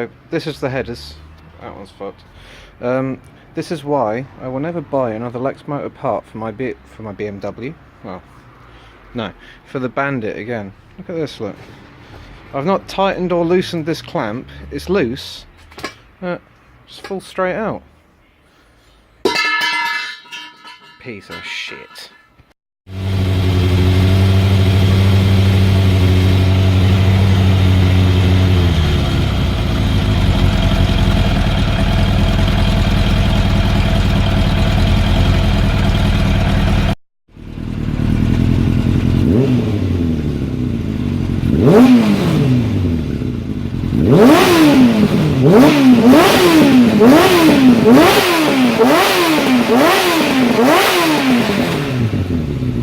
So this is the headers. That one's fucked. This is why I will never buy another Lex motor part for my BMW. Well, no, for the Bandit again. Look at this, look. I've not tightened or loosened this clamp. It's loose. Just falls straight out. Piece of shit. Whoa.